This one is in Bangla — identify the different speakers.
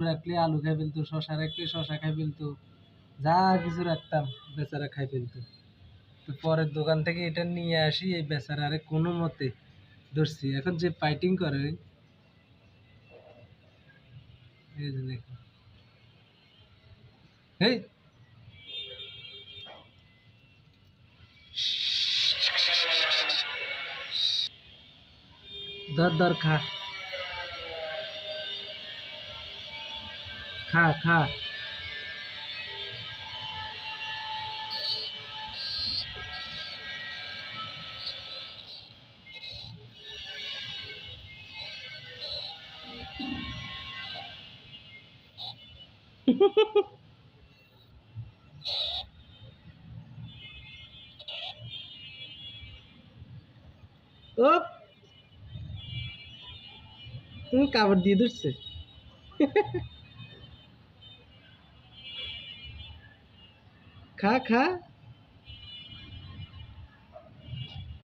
Speaker 1: রাখলে আলু খাই ফেলতো, শশা রাখলে শশা খাই ফেলতো, যা কিছু রাখতাম বেচারা খাই ফেলতো। তো পরের দোকান থেকে এটা নিয়ে আসি, এই বেচারা আরে কোনো মতে ধরছি। এখন যে ফাইটিং করে, এই যে দেখো, এই ধর ধর খা, খা খা। ও তুমি কাপড় দিয়ে ধরছে। খা খা।